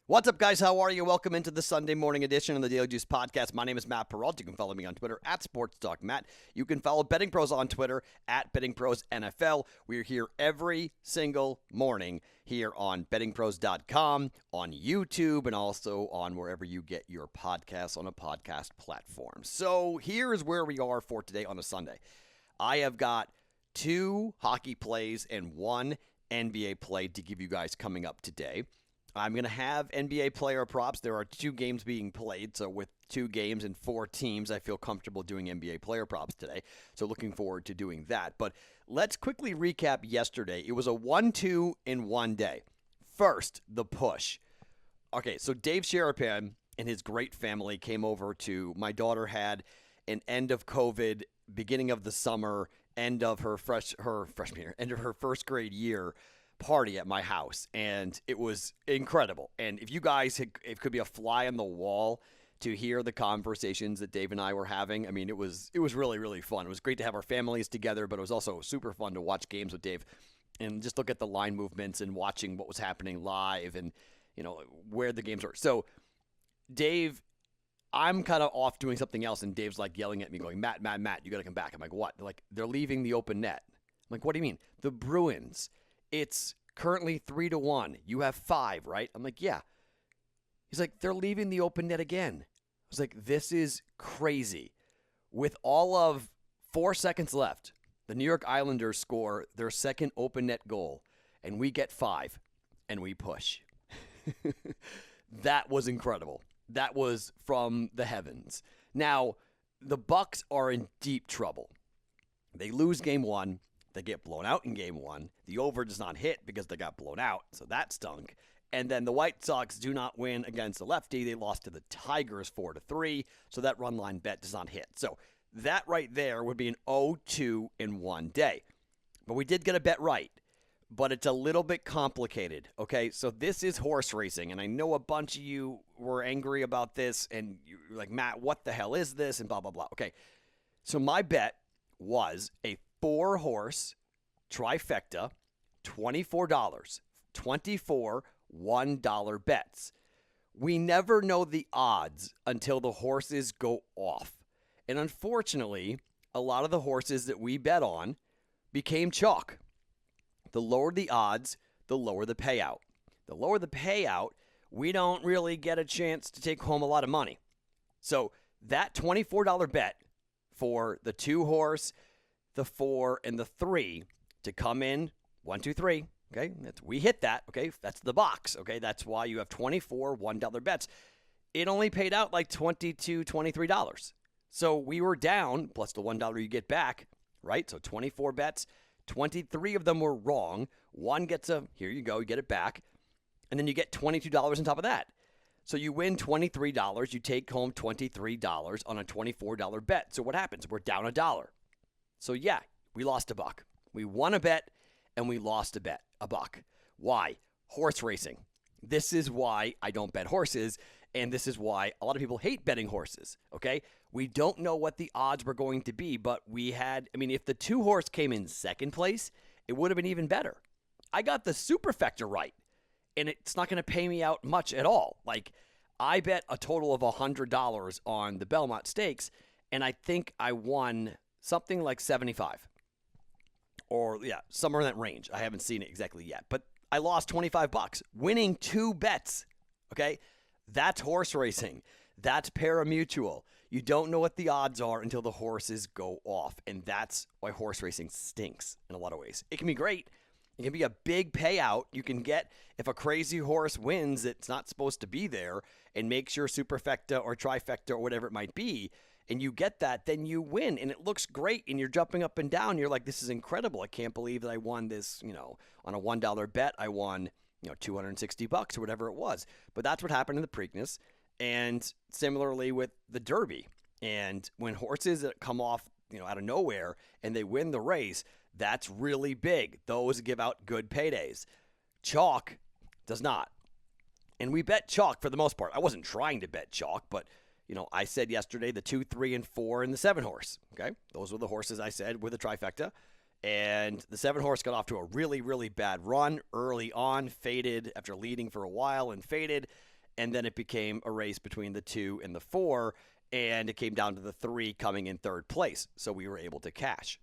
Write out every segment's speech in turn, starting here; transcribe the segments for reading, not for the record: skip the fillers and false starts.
What's up, guys? How are you? Welcome into the Sunday morning edition of the Daily Juice Podcast. My name is Matt Perrault. You can follow me on Twitter at SportsDogMatt. You can follow BettingPros on Twitter at BettingProsNFL. We're here every single morning here on BettingPros.com, on YouTube, and also on wherever you get your podcasts on a podcast platform. So here's where we are for today on a Sunday. I have got 2 hockey plays and 1 NBA play to give you guys coming up today. I'm going to have NBA player props. There are 2 games being played, so with 2 games and 4 teams, I feel comfortable doing NBA player props today. So looking forward to doing that. But let's quickly recap yesterday. It was a 1-2 in one day. First, the push. Okay, so Dave Sherapan and his great family came over to, my daughter had an end of COVID, beginning of the summer, end of her freshman year, end of her first grade year party at my house, and it was incredible. And if you guys it could be a fly on the wall to hear the conversations that Dave and I were having. I mean, it was really, really fun. It was great to have our families together, but it was also super fun to watch games with Dave and just look at the line movements and watching what was happening live and, you know, where the games were. So Dave, I'm kind of off doing something else, and Dave's like yelling at me going, Matt, you got to come back. I'm like, what? They're like, they're leaving the open net. I'm like, what do you mean? The Bruins. It's currently 3-1. You have 5, right? I'm like, yeah. He's like, they're leaving the open net again. I was like, this is crazy. With all of 4 seconds left, the New York Islanders score their second open net goal, and we get 5, and we push. That was incredible. That was from the heavens. Now, the Bucks are in deep trouble. They lose game 1. They get blown out in game 1. The over does not hit because they got blown out, so that stunk. And then the White Sox do not win against the lefty. They lost to the Tigers 4-3, so that run line bet does not hit. So that right there would be an 0-2 in one day. But we did get a bet right, but it's a little bit complicated, okay? So this is horse racing, and I know a bunch of you were angry about this, and you're like, Matt, what the hell is this, and blah, blah, blah. Okay, so my bet was a 4-horse trifecta, $24, 24 $1 bets. We never know the odds until the horses go off. And unfortunately, a lot of the horses that we bet on became chalk. The lower the odds, the lower the payout. The lower the payout, we don't really get a chance to take home a lot of money. So that $24 bet for the 2-horse, the 4, and the 3 to come in 1, 2, 3. Okay, we hit that. Okay, that's the box. Okay, that's why you have 24 $1 bets. It only paid out like $22, $23. So we were down, plus the $1 you get back, right? So 24 bets, 23 of them were wrong. 1 gets here you go, you get it back. And then you get $22 on top of that. So you win $23, you take home $23 on a $24 bet. So what happens? We're down $1. So yeah, we lost $1. We won a bet and we lost a bet, $1. Why? Horse racing. This is why I don't bet horses, and this is why a lot of people hate betting horses, okay? We don't know what the odds were going to be, but if the 2-horse came in second place, it would have been even better. I got the superfecta right, and it's not going to pay me out much at all. Like, I bet a total of $100 on the Belmont Stakes, and I think I won something like 75. Or, yeah, somewhere in that range. I haven't seen it exactly yet. But I lost $25, winning 2 bets. Okay? That's horse racing. That's pari-mutuel. You don't know what the odds are until the horses go off. And that's why horse racing stinks in a lot of ways. It can be great. It can be a big payout. You can get, if a crazy horse wins that's not supposed to be there and makes your superfecta or trifecta or whatever it might be, and you get that, then you win, and it looks great, and you're jumping up and down. You're like, this is incredible. I can't believe that I won this, on a $1 bet. I won, $260 or whatever it was. But that's what happened in the Preakness, and similarly with the Derby. And when horses that come off, out of nowhere, and they win the race, that's really big. Those give out good paydays. Chalk does not. And we bet chalk for the most part. I wasn't trying to bet chalk, but I said yesterday the 2, 3, and 4 and the 7-horse. Okay, those were the horses I said with the trifecta. And the 7-horse got off to a really, really bad run early on, faded after leading for a while and faded. and then it became a race between the 2 and the 4, and it came down to the 3 coming in third place, so we were able to cash.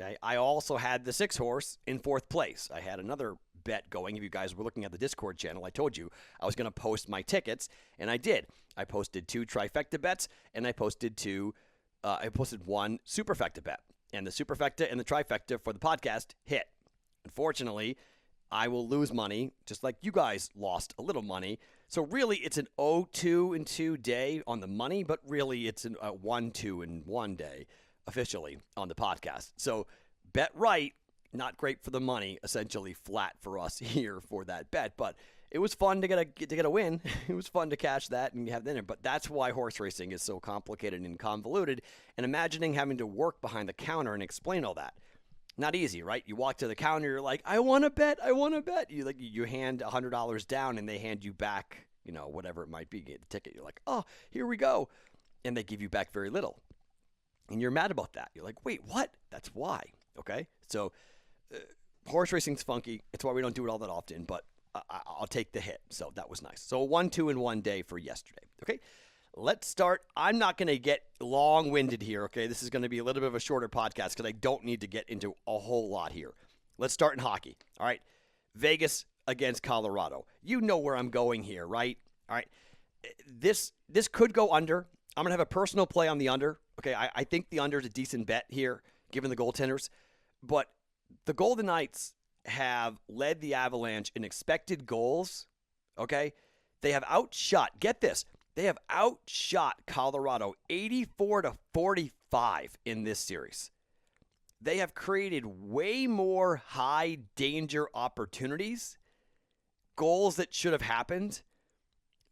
Okay, I also had the 6 horse in fourth place. I had another bet going. If you guys were looking at the Discord channel, I told you I was going to post my tickets, and I did. I posted 2 trifecta bets, and I posted 1 superfecta bet. And the superfecta and the trifecta for the podcast hit. Unfortunately, I will lose money, just like you guys lost a little money. So really, it's an 0-2-2 day on the money, but really it's a 1-2-1 day officially on the podcast. So bet right, not great for the money, essentially flat for us here for that bet. But it was fun to get a win. It was fun to cash that and have dinner. But that's why horse racing is so complicated and convoluted. And imagining having to work behind the counter and explain all that. Not easy, right? You walk to the counter, you're like, I want to bet. You hand $100 down and they hand you back, whatever it might be, get the ticket. You're like, oh, here we go. And they give you back very little. And you're mad about that. You're like, wait, what? That's why. Okay? So horse racing's funky. It's why we don't do it all that often, but I'll take the hit. So that was nice. So a 1-2-1 day for yesterday. Okay? Let's start. I'm not going to get long-winded here, okay? This is going to be a little bit of a shorter podcast because I don't need to get into a whole lot here. Let's start in hockey, all right? Vegas against Colorado. You know where I'm going here, right? All right. This could go under. I'm going to have a personal play on the under. Okay, I think the under is a decent bet here, given the goaltenders. But the Golden Knights have led the Avalanche in expected goals, okay? They have outshot, get this, they have outshot Colorado 84-45 in this series. They have created way more high-danger opportunities, goals that should have happened.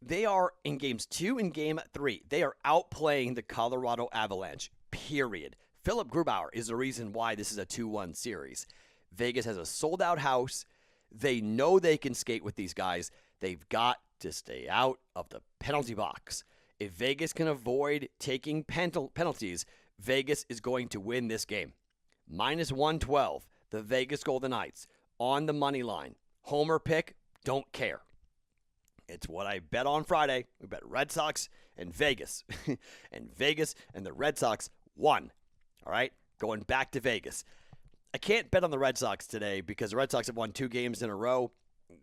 They are, in Games 2 and Game 3, they are outplaying the Colorado Avalanche, period. Philip Grubauer is the reason why this is a 2-1 series. Vegas has a sold-out house. They know they can skate with these guys. They've got to stay out of the penalty box. If Vegas can avoid taking penalties, Vegas is going to win this game. -112, the Vegas Golden Knights on the money line. Homer pick, don't care. It's what I bet on Friday. We bet Red Sox and Vegas. And Vegas and the Red Sox won. All right? Going back to Vegas. I can't bet on the Red Sox today because the Red Sox have won 2 games in a row.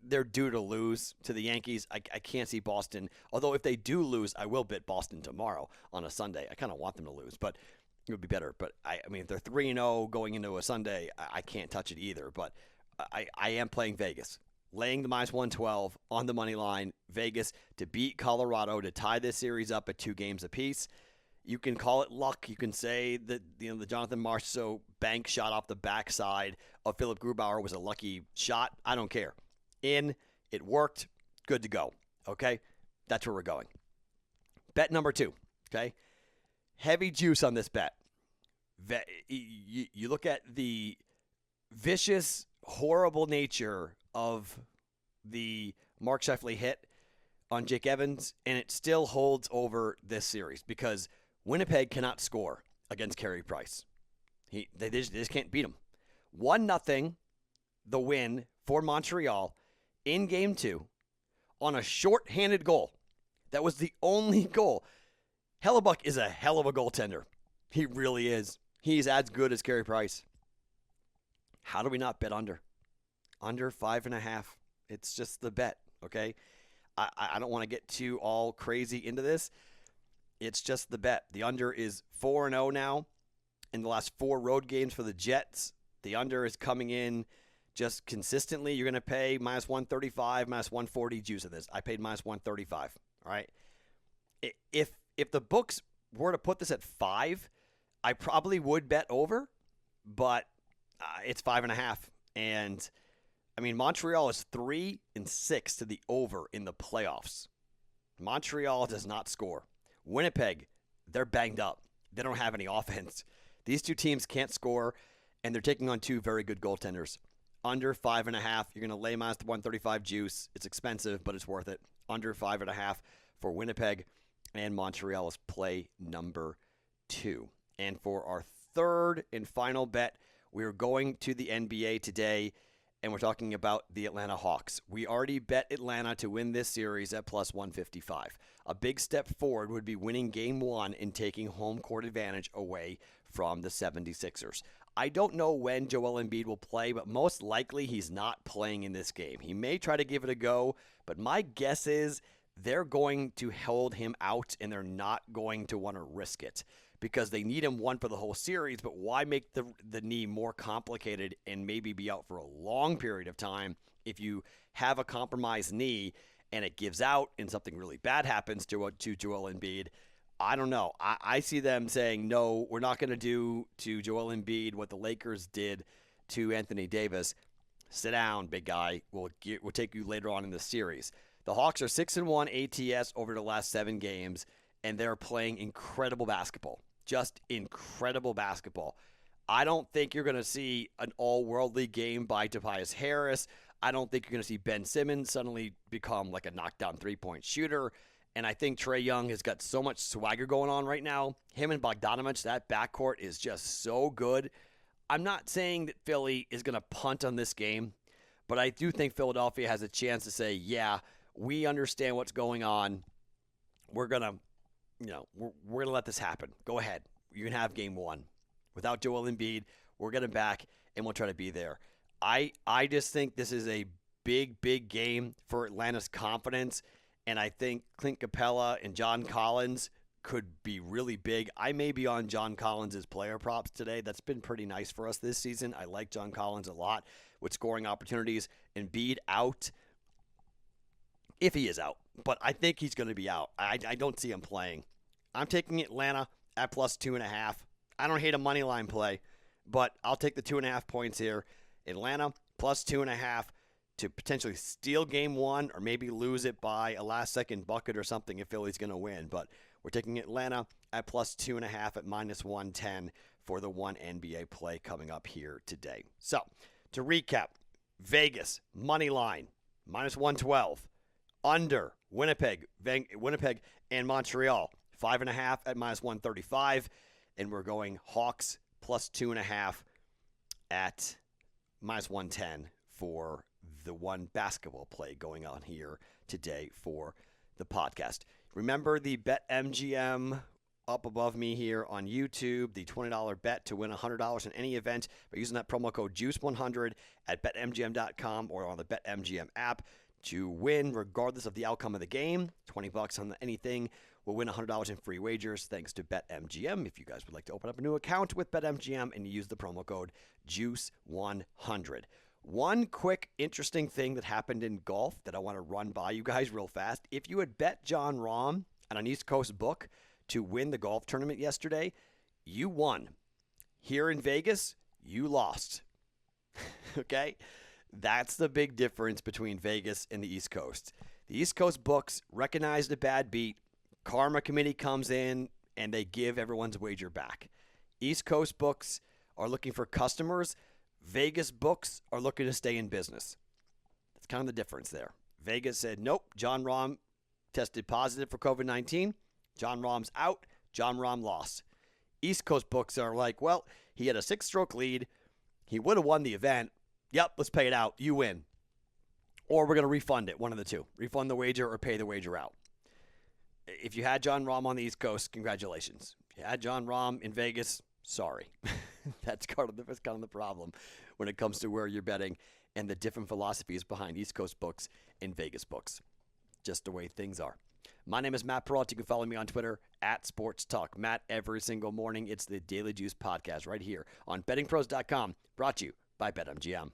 They're due to lose to the Yankees. I can't see Boston. Although if they do lose, I will bet Boston tomorrow on a Sunday. I kind of want them to lose, but it would be better. But, I mean, if they're 3-0 going into a Sunday, I can't touch it either. But I am playing Vegas. Laying the -112 on the money line. Vegas to beat Colorado to tie this series up at 2 games apiece. You can call it luck. You can say that the Jonathan Marchessault bank shot off the backside of Philip Grubauer was a lucky shot. I don't care. It worked. Good to go. Okay? That's where we're going. Bet number 2. Okay? Heavy juice on this bet. You look at the vicious, horrible nature of the Mark Scheifele hit on Jake Evans, and it still holds over this series because Winnipeg cannot score against Carey Price. They just can't beat him. 1-0, the win for Montreal in Game 2 on a shorthanded goal. That was the only goal. Hellebuck is a hell of a goaltender. He really is. He's as good as Carey Price. How do we not bet under? Under 5.5. It's just the bet, okay? I don't want to get too all crazy into this. It's just the bet. The under is 4-0 now in the last 4 road games for the Jets. The under is coming in just consistently. You're going to pay -135, -140 juice of this. I paid -135, all right? If the books were to put this at 5, I probably would bet over, but it's 5.5. And, I mean, Montreal is 3-6 to the over in the playoffs. Montreal does not score. Winnipeg, they're banged up. They don't have any offense. These 2 teams can't score, and they're taking on 2 very good goaltenders. Under 5.5, you're going to lay -135 juice. It's expensive, but it's worth it. Under 5.5 for Winnipeg, and Montreal is play number 2. And for our third and final bet, we're going to the NBA today, and we're talking about the Atlanta Hawks. We already bet Atlanta to win this series at plus 155. A big step forward would be winning Game 1 and taking home court advantage away from the 76ers. I don't know when Joel Embiid will play, but most likely he's not playing in this game. He may try to give it a go, but my guess is they're going to hold him out, and they're not going to want to risk it because they need him one for the whole series, but why make the knee more complicated and maybe be out for a long period of time if you have a compromised knee and it gives out and something really bad happens to Joel Embiid? I don't know. I see them saying, no, we're not going to do to Joel Embiid what the Lakers did to Anthony Davis. Sit down, big guy. We'll take you later on in the series. The Hawks are 6-1 ATS over the last 7 games, and they're playing incredible basketball. Just incredible basketball. I don't think you're going to see an all-worldly game by Tobias Harris. I don't think you're going to see Ben Simmons suddenly become like a knockdown three-point shooter. And I think Trae Young has got so much swagger going on right now. Him and Bogdanovich, that backcourt is just so good. I'm not saying that Philly is going to punt on this game, but I do think Philadelphia has a chance to say, yeah, we understand what's going on. We're going to we're going to let this happen. Go ahead. You can have Game 1. Without Joel Embiid, we'll get him back, and we'll try to be there. I just think this is a big, big game for Atlanta's confidence, and I think Clint Capella and John Collins could be really big. I may be on John Collins' player props today. That's been pretty nice for us this season. I like John Collins a lot with scoring opportunities. Embiid out, if he is out. But I think he's going to be out. I don't see him playing. I'm taking Atlanta at plus 2.5. I don't hate a money line play, but I'll take the 2.5 points here. Atlanta plus 2.5 to potentially steal Game 1 or maybe lose it by a last-second bucket or something if Philly's going to win. But we're taking Atlanta at plus 2.5 at minus 110 for the one NBA play coming up here today. So, to recap, Vegas, money line, minus 112. Under Winnipeg and Montreal, 5.5 at minus 135. And we're going Hawks plus 2.5 at minus 110 for the one basketball play going on here today for the podcast. Remember the BetMGM up above me here on YouTube, the $20 bet to win $100 in any event by using that promo code JUICE100 at BetMGM.com or on the BetMGM app to win regardless of the outcome of the game. $20 on anything will win $100 in free wagers thanks to BetMGM. If you guys would like to open up a new account with BetMGM and use the promo code JUICE100. One quick interesting thing that happened in golf that I want to run by you guys real fast. If you had bet Jon Rahm on an East Coast book to win the golf tournament yesterday, you won. Here in Vegas, you lost. Okay? That's the big difference between Vegas and the East Coast. The East Coast books recognize the bad beat. Karma committee comes in, and they give everyone's wager back. East Coast books are looking for customers. Vegas books are looking to stay in business. That's kind of the difference there. Vegas said, nope, Jon Rahm tested positive for COVID-19. Jon Rahm's out. Jon Rahm lost. East Coast books are like, well, he had a 6-stroke lead. He would have won the event. Yep, let's pay it out. You win. Or we're going to refund it, one of the two. Refund the wager or pay the wager out. If you had Jon Rahm on the East Coast, congratulations. If you had Jon Rahm in Vegas, sorry. That's kind of the problem when it comes to where you're betting and the different philosophies behind East Coast books and Vegas books. Just the way things are. My name is Matt Perrault. You can follow me on Twitter at Sports Talk. Matt, every single morning, it's the Daily Juice podcast right here on BettingPros.com, brought to you by BetMGM.